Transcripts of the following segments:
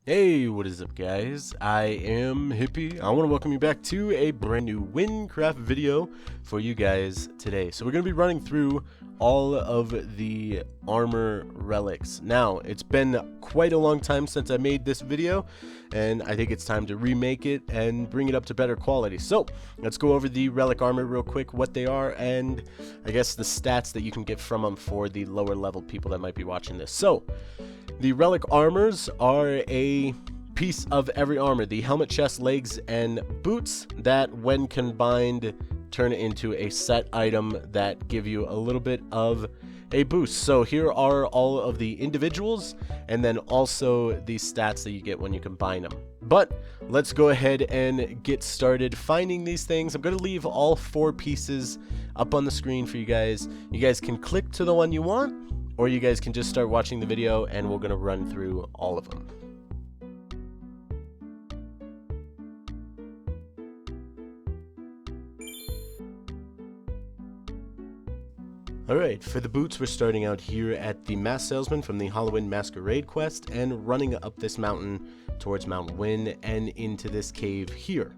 Hey, what is up guys? I am Hippie. I want to welcome you back to a brand new Wynncraft video for you guys today. So we're going to be running through all of the armor relics. Now, it's been quite a long time since I made this video, and I think it's time to remake it and bring it up to better quality. So let's go over the relic armor real quick, what they are, and I guess the stats that you can get from them for the lower level people that might be watching this. So the relic armors are a piece of every armor. The helmet, chest, legs, and boots that when combined turn into a set item that give you a little bit of a boost. So here are all of the individuals and then also the stats that you get when you combine them. But let's go ahead and get started finding these things. I'm going to leave all 4 pieces up on the screen for you guys. You guys can click to the one you want, or you guys can just start watching the video and we're going to run through all of them. Alright, for the boots, we're starting out here at the Mask Salesman from the Halloween Masquerade quest and running up this mountain towards Mount Wynn and into this cave here.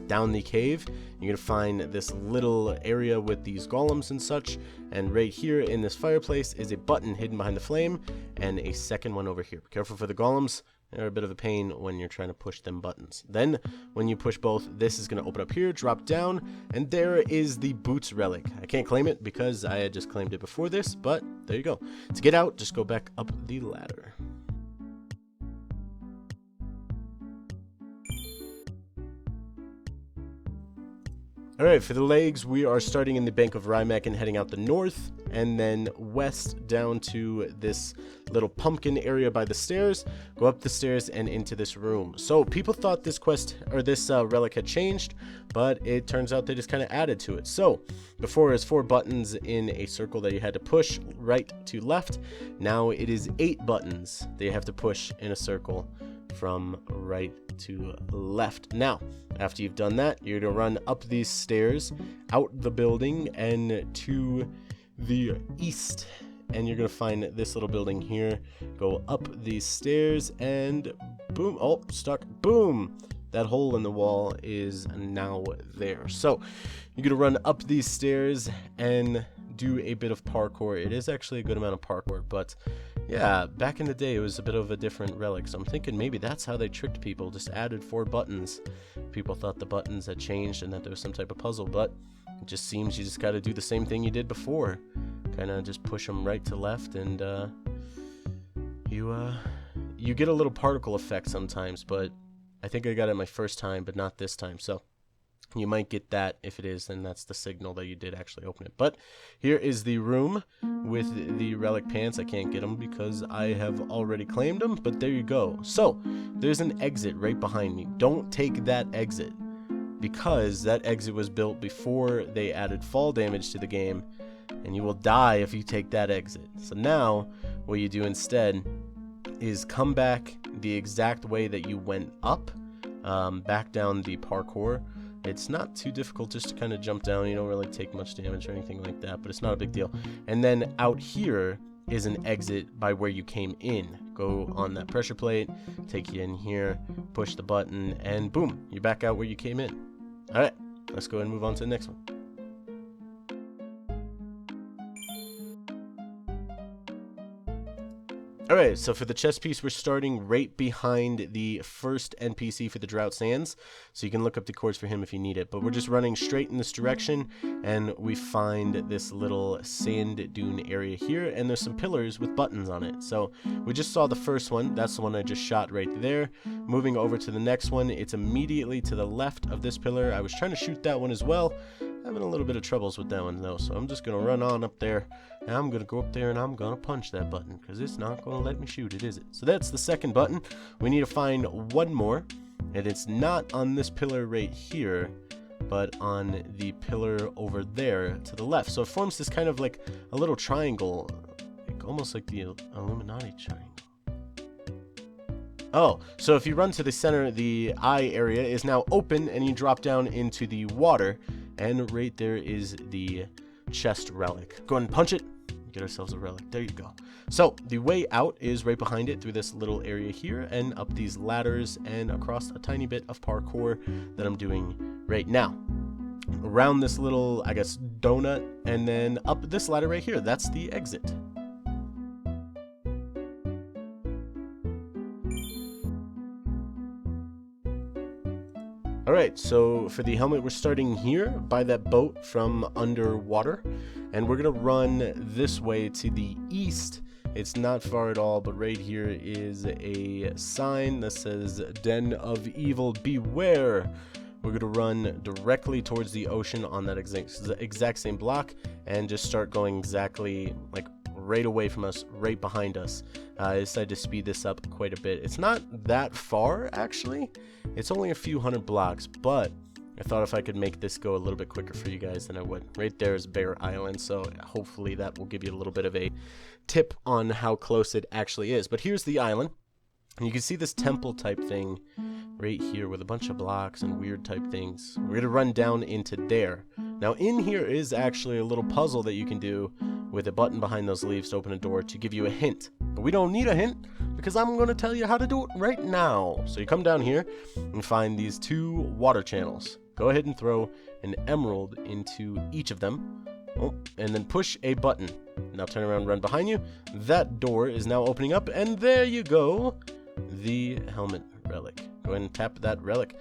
Down the cave, you're going to find this little area with these golems and such, and right here in this fireplace is a button hidden behind the flame and a second one over here. Be careful for the golems. They're a bit of a pain when you're trying to push them buttons. Then, when you push both, this is going to open up here, drop down, and there is the boots relic. I can't claim it because I had just claimed it before this, but there you go. To get out, just go back up the ladder. Alright, for the legs, we are starting in the Bank of Rymac and heading out the north, and then west down to this little pumpkin area by the stairs, go up the stairs and into this room. So people thought this quest, or this relic had changed, but it turns out they just kind of added to it. So before it was 4 buttons in a circle that you had to push right to left, now it is 8 buttons that you have to push in a circle from right to left. Now, after you've done that, you're going to run up these stairs, out the building, and to the east. And you're going to find this little building here. Go up these stairs, and boom. Oh, stuck. Boom. That hole in the wall is now there. So, you're going to run up these stairs and do a bit of parkour. It is actually a good amount of parkour, but yeah, back in the day it was a bit of a different relic, so I'm thinking maybe that's how they tricked people, just added 4 buttons. People thought the buttons had changed and that there was some type of puzzle, but it just seems you just got to do the same thing you did before, kind of just push them right to left, and you get a little particle effect sometimes, but I think I got it my first time, but not this time, so you might get that. If it is, then that's the signal that you did actually open it. But here is the room with the relic pants. I can't get them because I have already claimed them, but there you go. So there's an exit right behind me. Don't take that exit because that exit was built before they added fall damage to the game, and you will die if you take that exit. So now what you do instead is come back the exact way that you went up, back down the parkour. It's not too difficult just to kind of jump down. You don't really take much damage or anything like that, but it's not a big deal. And then out here is an exit by where you came in. Go on that pressure plate, take you in here, push the button, and boom, you're back out where you came in. All right, let's go ahead and move on to the next one. Alright, so for the chest piece, we're starting right behind the first NPC for the Drought Sands, so you can look up the coordinates for him if you need it, but we're just running straight in this direction, and we find this little sand dune area here, and there's some pillars with buttons on it. So we just saw the first one, that's the one I just shot right there. Moving over to the next one, it's immediately to the left of this pillar. I was trying to shoot that one as well, having a little bit of troubles with that one though, so I'm just going to run on up there, and I'm going to go up there and I'm going to punch that button, because it's not going to let me shoot it, is it? So that's the second button. We need to find one more, and it's not on this pillar right here, but on the pillar over there to the left. So it forms this kind of like a little triangle, like almost like the Illuminati triangle. Oh, so if you run to the center, the eye area is now open, and you drop down into the water, and right there is the chest relic. Go ahead and punch it. get ourselves a relic. There you go. So the way out is right behind it through this little area here and up these ladders and across a tiny bit of parkour that I'm doing right now. Around this little, I guess, donut, and then up this ladder right here. That's the exit. Alright, so for the helmet, we're starting here by that boat from underwater, and we're going to run this way to the east. It's not far at all, but right here is a sign that says, Den of Evil, beware! We're going to run directly towards the ocean on that exact same block, and just start going exactly, like, right away from us, right behind us. I decided to speed this up quite a bit. It's not that far, actually. It's only a few hundred blocks, but I thought if I could make this go a little bit quicker for you guys, then I would. Right there is Bear Island, so hopefully that will give you a little bit of a tip on how close it actually is. But here's the island. And you can see this temple type thing right here with a bunch of blocks and weird type things. We're going to run down into there. Now in here is actually a little puzzle that you can do with a button behind those leaves to open a door to give you a hint. But we don't need a hint because I'm going to tell you how to do it right now. So you come down here and find these 2 water channels. Go ahead and throw an emerald into each of them. Oh, and then push a button. Now turn around and run behind you. That door is now opening up, and there you go. The helmet relic. Go ahead and tap that relic.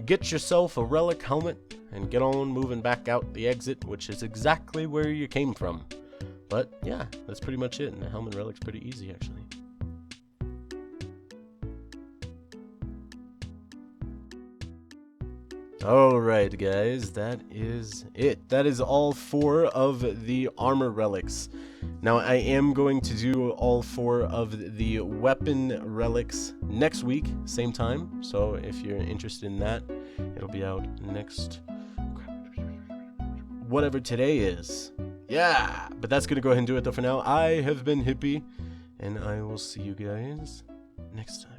Get yourself a relic helmet and get on moving back out the exit, which is exactly where you came from. But yeah, that's pretty much it. And the helmet relic's pretty easy, actually. Alright guys, that is it. That is all 4 of the armor relics. Now I am going to do all 4 of the weapon relics next week, same time. So if you're interested in that, it'll be out next, whatever today is. Yeah, but that's going to go ahead and do it though for now. I have been Hippie, and I will see you guys next time.